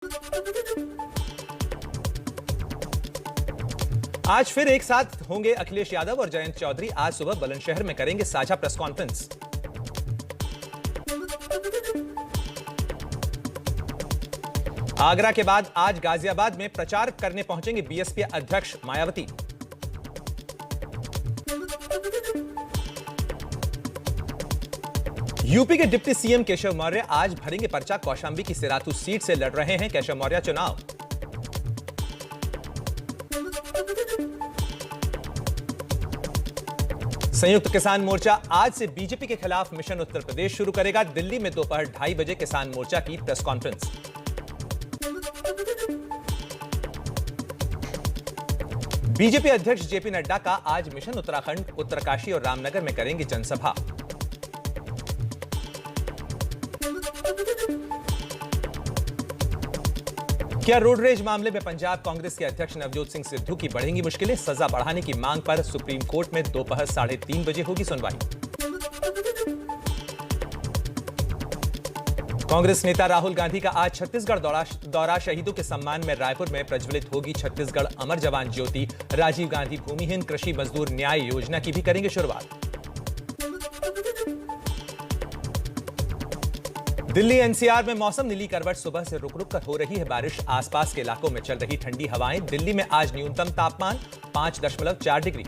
आज फिर एक साथ होंगे अखिलेश यादव और जयंत चौधरी। आज सुबह बुलंदशहर में करेंगे साझा प्रेस कॉन्फ्रेंस। आगरा के बाद आज गाजियाबाद में प्रचार करने पहुंचेंगे बीएसपी अध्यक्ष मायावती। यूपी के डिप्टी सीएम केशव मौर्य आज भरेंगे पर्चा। कौशांबी की सिराथू सीट से लड़ रहे हैं केशव मौर्य चुनाव। संयुक्त किसान मोर्चा आज से बीजेपी के खिलाफ मिशन उत्तर प्रदेश शुरू करेगा। दिल्ली में दोपहर 2:30 बजे किसान मोर्चा की प्रेस कॉन्फ्रेंस। बीजेपी अध्यक्ष जेपी नड्डा का आज मिशन उत्तराखंड, उत्तरकाशी और रामनगर में करेंगे जनसभा। क्या रोड रेज मामले में पंजाब कांग्रेस के अध्यक्ष नवजोत सिंह सिद्धू की बढ़ेंगी मुश्किलें? सजा बढ़ाने की मांग पर सुप्रीम कोर्ट में दोपहर 3:30 बजे होगी सुनवाई। कांग्रेस नेता राहुल गांधी का आज छत्तीसगढ़ दौरा। शहीदों के सम्मान में रायपुर में प्रज्वलित होगी छत्तीसगढ़ अमर जवान ज्योति। राजीव गांधी भूमिहीन कृषि मजदूर न्याय योजना की भी करेंगे शुरुआत। दिल्ली एनसीआर में मौसम नीली करवट। सुबह से रुक रुक कर हो रही है बारिश। आसपास के इलाकों में चल रही ठंडी हवाएं। दिल्ली में आज न्यूनतम तापमान 5.4 डिग्री।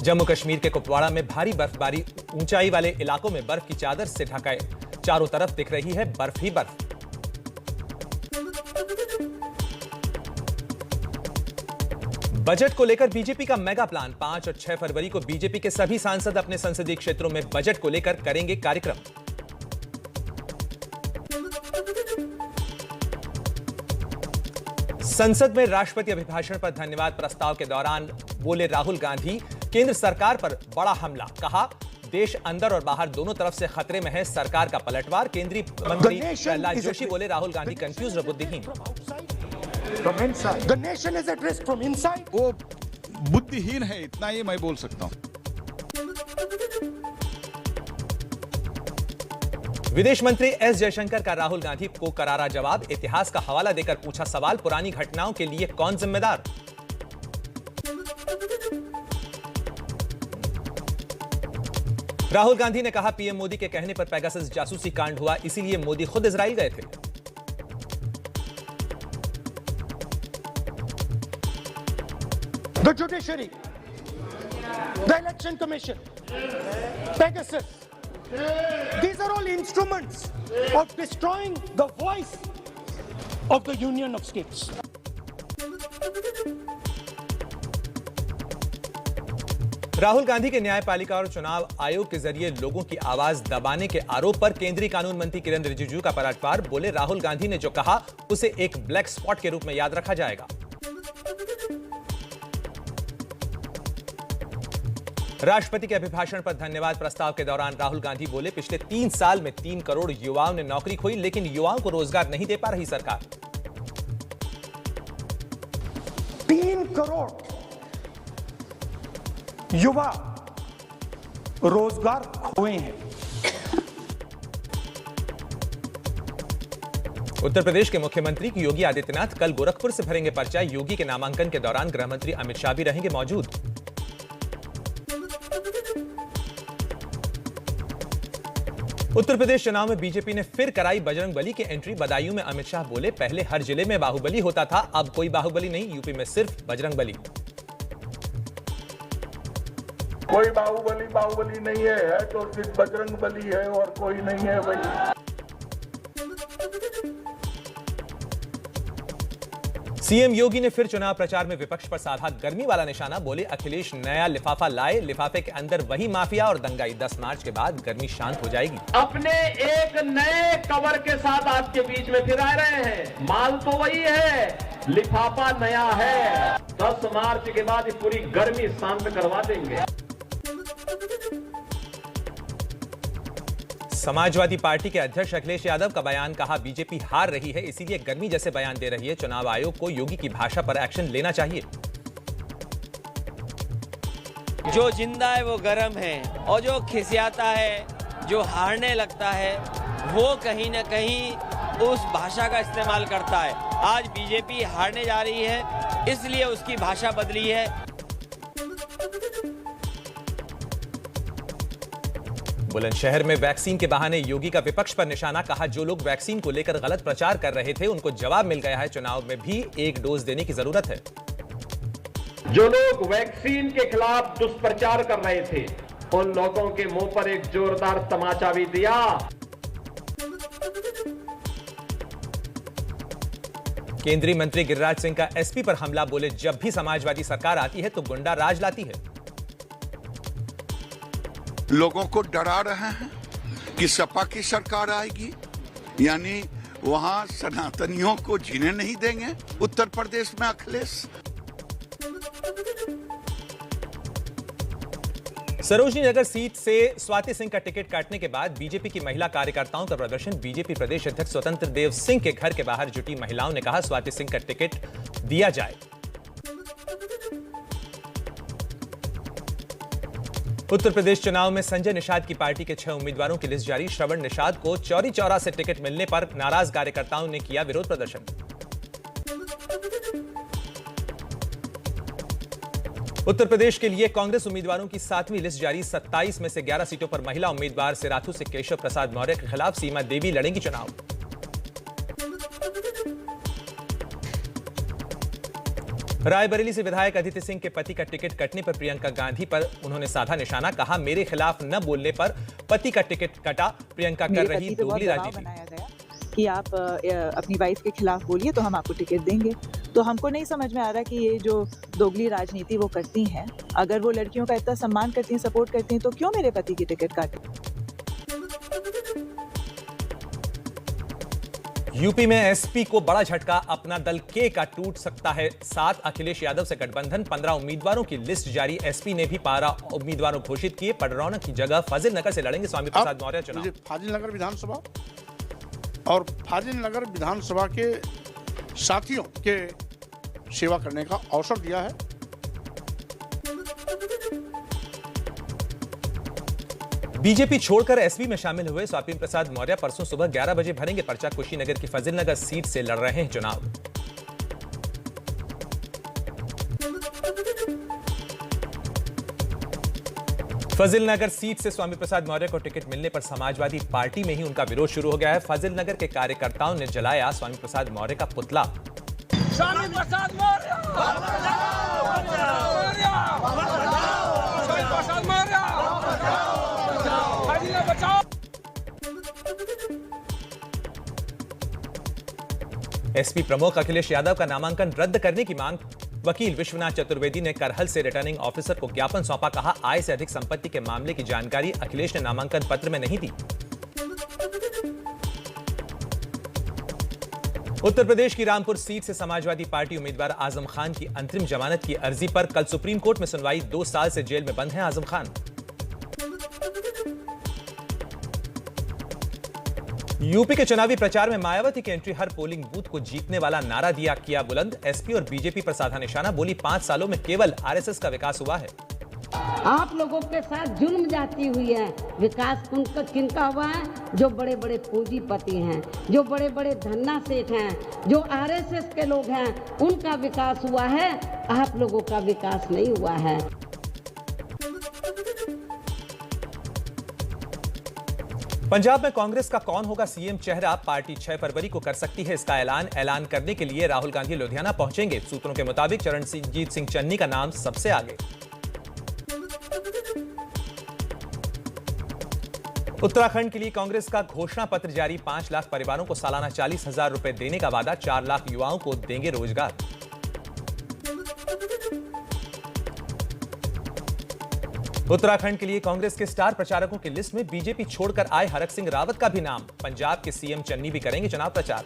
जम्मू कश्मीर के कुपवाड़ा में भारी बर्फबारी। ऊंचाई वाले इलाकों में बर्फ की चादर से ढका चारों तरफ दिख रही है बर्फ ही बर्फ। बजट को लेकर बीजेपी का मेगा प्लान। 5 और 6 फरवरी को बीजेपी के सभी सांसद अपने संसदीय क्षेत्रों में बजट को लेकर करेंगे कार्यक्रम। संसद में राष्ट्रपति अभिभाषण पर धन्यवाद प्रस्ताव के दौरान बोले राहुल गांधी, केंद्र सरकार पर बड़ा हमला। कहा, देश अंदर और बाहर दोनों तरफ से खतरे में है सरकार का पलटवार। केंद्रीय मंत्री प्रहलाद जोशी बोले राहुल गांधी कंफ्यूज और बुद्धिहीन। From inside. The nation is at risk from inside. वो बुद्धिहीन है, इतना ही मैं बोल सकता हूं। विदेश मंत्री एस जयशंकर का राहुल गांधी को करारा जवाब। इतिहास का हवाला देकर पूछा सवाल, पुरानी घटनाओं के लिए कौन जिम्मेदार? राहुल गांधी ने कहा, पीएम मोदी के कहने पर पेगासस जासूसी कांड हुआ, इसीलिए मोदी खुद इजराइल गए थे। The judiciary, the election commission, Pegasus. These are all instruments of destroying the voice of the Union of States. Rahul Gandhi के न्यायपालिका और चुनाव आयोग के जरिए लोगों की आवाज दबाने के आरोप पर केंद्रीय कानून मंत्री किरेन रिजिजू का पलटवार। बोले राहुल गांधी ने जो कहा उसे एक ब्लैक स्पॉट के रूप में याद रखा जाएगा। राष्ट्रपति के अभिभाषण पर धन्यवाद प्रस्ताव के दौरान राहुल गांधी बोले, पिछले 3 साल में 3 करोड़ युवाओं ने नौकरी खोई, लेकिन युवाओं को रोजगार नहीं दे पा रही सरकार। 3 करोड़ युवा रोजगार खोए हैं। उत्तर प्रदेश के मुख्यमंत्री योगी आदित्यनाथ कल गोरखपुर से भरेंगे पर्चा। योगी के नामांकन के दौरान गृह मंत्री अमित शाह भी रहेंगे मौजूद। उत्तर प्रदेश चुनाव में बीजेपी ने फिर कराई बजरंगबली की एंट्री। बदायूं में अमित शाह बोले, पहले हर जिले में बाहुबली होता था, अब कोई बाहुबली नहीं, यूपी में सिर्फ बजरंगबली। कोई बाहुबली नहीं है तो सिर्फ बजरंगबली है और कोई नहीं है भाई। सीएम योगी ने फिर चुनाव प्रचार में विपक्ष पर साधा गर्मी वाला निशाना। बोले, अखिलेश नया लिफाफा लाए, लिफाफे के अंदर वही माफिया और दंगाई। 10 मार्च के बाद गर्मी शांत हो जाएगी। अपने एक नए कवर के साथ आपके बीच में फिर आ रहे हैं। माल तो वही है, लिफाफा नया है। 10 मार्च के बाद पूरी गर्मी शांत करवा देंगे। समाजवादी पार्टी के अध्यक्ष अखिलेश यादव का बयान। कहा, बीजेपी हार रही है, इसीलिए गर्मी जैसे बयान दे रही है। चुनाव आयोग को योगी की भाषा पर एक्शन लेना चाहिए। जो जिंदा है वो गर्म है और जो खिसियाता है जो हारने लगता है वो कहीं ना कहीं उस भाषा का इस्तेमाल करता है। आज बीजेपी हारने जा रही है, इसलिए उसकी भाषा बदली है। बुलंदशहर में वैक्सीन के बहाने योगी का विपक्ष पर निशाना, कहा जो लोग वैक्सीन को लेकर गलत प्रचार कर रहे थे उनको जवाब मिल गया है, चुनाव में भी एक डोज देने की जरूरत है। जो लोग वैक्सीन के खिलाफ दुष्प्रचार कर रहे थे उन लोगों के मुंह पर एक जोरदार तमाचा भी दिया। केंद्रीय मंत्री गिरिराज सिंह का एसपी पर हमला, बोले जब भी समाजवादी सरकार आती है तो गुंडा राज लाती है। लोगों को डरा रहे हैं कि सपा की सरकार आएगी, यानी वहां सनातनियों को जीने नहीं देंगे। उत्तर प्रदेश में अखिलेश। सरोजनी नगर सीट से स्वाति सिंह का टिकट काटने के बाद बीजेपी की महिला कार्यकर्ताओं का प्रदर्शन। बीजेपी प्रदेश अध्यक्ष स्वतंत्र देव सिंह के घर के बाहर जुटी महिलाओं ने कहा स्वाति सिंह का टिकट दिया जाए। उत्तर प्रदेश चुनाव में संजय निषाद की पार्टी के 6 उम्मीदवारों की लिस्ट जारी। श्रवण निषाद को चौरी चौरा से टिकट मिलने पर नाराज कार्यकर्ताओं ने किया विरोध प्रदर्शन। उत्तर प्रदेश के लिए कांग्रेस उम्मीदवारों की 7वीं लिस्ट जारी। 27 में से 11 सीटों पर महिला उम्मीदवार सिराथू से केशव प्रसाद मौर्य के खिलाफ सीमा देवी लड़ेंगी चुनाव। रायबरेली से विधायक अदिति सिंह के पति का टिकट कटने पर प्रियंका गांधी पर उन्होंने साधा निशाना, कहा मेरे खिलाफ न बोलने पर पति का टिकट कटा। प्रियंका कर रही दोगली राजनीति कि आप अपनी वाइफ के खिलाफ बोलिए तो हम आपको टिकट देंगे। तो हमको नहीं समझ में आ रहा कि ये जो दोगली राजनीति वो करती हैं, अगर वो लड़कियों का इतना सम्मान करती हैं, सपोर्ट करती हैं, तो क्यों मेरे पति की टिकट काटे। यूपी में एसपी को बड़ा झटका, अपना दल के का टूट सकता है 7। अखिलेश यादव से गठबंधन। 15 उम्मीदवारों की लिस्ट जारी। एसपी ने भी 12 उम्मीदवारों घोषित किए। पडरौना की जगह फाजिल नगर से लड़ेंगे स्वामी प्रसाद मौर्य चुनाव। फाजिल नगर विधानसभा और फाजिल नगर विधानसभा के साथियों के सेवा करने का अवसर दिया है। बीजेपी छोड़कर एसपी में शामिल हुए स्वामी प्रसाद मौर्य परसों सुबह 11 बजे भरेंगे पर्चा। कुशीनगर की फाजिल नगर सीट से लड़ रहे हैं चुनाव। फाजिल नगर सीट से स्वामी प्रसाद मौर्य को टिकट मिलने पर समाजवादी पार्टी में ही उनका विरोध शुरू हो गया है। फाजिल नगर के कार्यकर्ताओं ने जलाया स्वामी प्रसाद मौर्य का पुतला। स्वामी प्रसाद मौर्य, एसपी प्रमुख अखिलेश यादव का नामांकन रद्द करने की मांग। वकील विश्वनाथ चतुर्वेदी ने करहल से रिटर्निंग ऑफिसर को ज्ञापन सौंपा, कहा आय से अधिक संपत्ति के मामले की जानकारी अखिलेश ने नामांकन पत्र में नहीं दी। उत्तर प्रदेश की रामपुर सीट से समाजवादी पार्टी उम्मीदवार आजम खान की अंतरिम जमानत की अर्जी पर कल सुप्रीम कोर्ट में सुनवाई। 2 साल से जेल में बंद हैं आजम खान। यूपी के चुनावी प्रचार में मायावती की एंट्री। हर पोलिंग बूथ को जीतने वाला नारा दिया किया बुलंद। एसपी और बीजेपी पर साधा निशाना, बोली 5 सालों में केवल आरएसएस का विकास हुआ है। आप लोगों के साथ जुल्म जाती हुई है। विकास किनका हुआ है? जो बड़े बड़े पूंजीपति हैं, जो बड़े बड़े धन्ना सेठ हैं, जो आरएसएस के लोग हैं, उनका विकास हुआ है। आप लोगों का विकास नहीं हुआ है। पंजाब में कांग्रेस का कौन होगा सीएम चेहरा? पार्टी 6 फरवरी को कर सकती है इसका ऐलान करने के लिए राहुल गांधी लुधियाना पहुंचेंगे। सूत्रों के मुताबिक चरणजीत सिंह चन्नी का नाम सबसे आगे। उत्तराखंड के लिए कांग्रेस का घोषणा पत्र जारी। 5 लाख परिवारों को सालाना 40,000 रुपए देने का वादा। 4 लाख युवाओं को देंगे रोजगार। उत्तराखंड के लिए कांग्रेस के स्टार प्रचारकों की लिस्ट में बीजेपी छोड़कर आए हरक सिंह रावत का भी नाम। पंजाब के सीएम चन्नी भी करेंगे चुनाव प्रचार।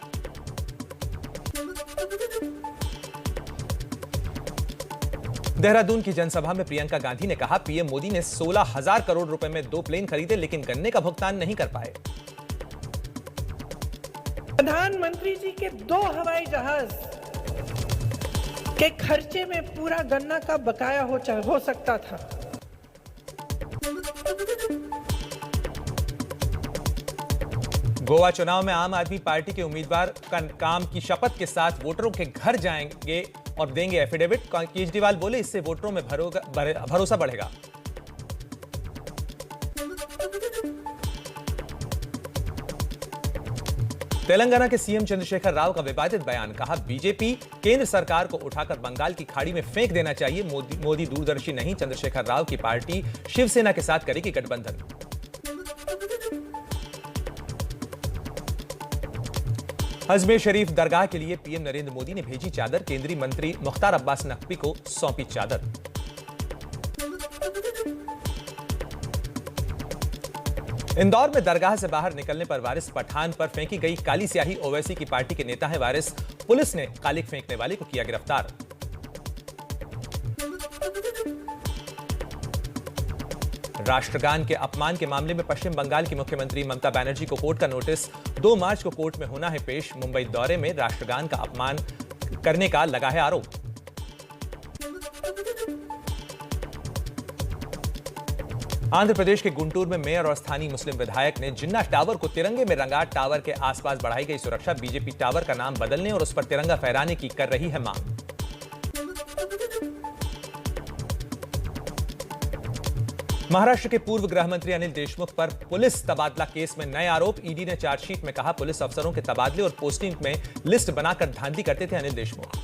देहरादून की जनसभा में प्रियंका गांधी ने कहा पीएम मोदी ने 16,000 करोड़ रुपए में 2 प्लेन खरीदे लेकिन गन्ने का भुगतान नहीं कर पाए। प्रधानमंत्री जी के 2 हवाई जहाज के खर्चे में पूरा गन्ना का बकाया हो सकता था। गोवा चुनाव में आम आदमी पार्टी के उम्मीदवार काम की शपथ के साथ वोटरों के घर जाएंगे और देंगे एफिडेविट। केजरीवाल बोले इससे वोटरों में भरोसा बढ़ेगा। तेलंगाना के सीएम चंद्रशेखर राव का विवादित बयान, कहा बीजेपी केंद्र सरकार को उठाकर बंगाल की खाड़ी में फेंक देना चाहिए। मोदी दूरदर्शी नहीं, चंद्रशेखर राव की पार्टी शिवसेना के साथ करेगी गठबंधन। अजमेर शरीफ दरगाह के लिए पीएम नरेंद्र मोदी ने भेजी चादर, केंद्रीय मंत्री मुख्तार अब्बास नकवी को सौंपी चादर। इंदौर में दरगाह से बाहर निकलने पर वारिस पठान पर फेंकी गई काली स्याही। ओवैसी की पार्टी के नेता है वारिस, पुलिस ने कालिक फेंकने वाले को किया गिरफ्तार। राष्ट्रगान के अपमान के मामले में पश्चिम बंगाल की मुख्यमंत्री ममता बनर्जी को कोर्ट का नोटिस, 2 मार्च को कोर्ट में होना है पेश। मुंबई दौरे में राष्ट्रगान का अपमान करने का लगा है आरोप। आंध्र प्रदेश के गुंटूर में मेयर और स्थानीय मुस्लिम विधायक ने जिन्ना टावर को तिरंगे में रंगा। टावर के आसपास बढ़ाई गई सुरक्षा। बीजेपी टावर का नाम बदलने और उस पर तिरंगा फहराने की कर रही है मांग। महाराष्ट्र के पूर्व गृह मंत्री अनिल देशमुख पर पुलिस तबादला केस में नए आरोप। ईडी ने चार्जशीट में कहा पुलिस अफसरों के तबादले और पोस्टिंग में लिस्ट बनाकर धांधली करते थे अनिल देशमुख।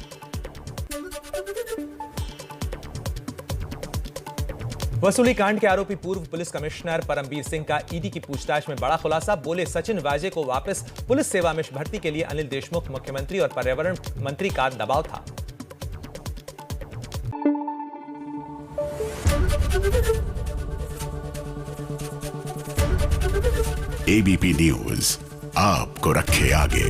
वसूली कांड के आरोपी पूर्व पुलिस कमिश्नर परमबीर सिंह का ईडी की पूछताछ में बड़ा खुलासा। बोले सचिन वाजे को वापस पुलिस सेवा में भर्ती के लिए अनिल देशमुख, मुख्यमंत्री और पर्यावरण मंत्री का दबाव था। एबीपी न्यूज आपको रखे आगे।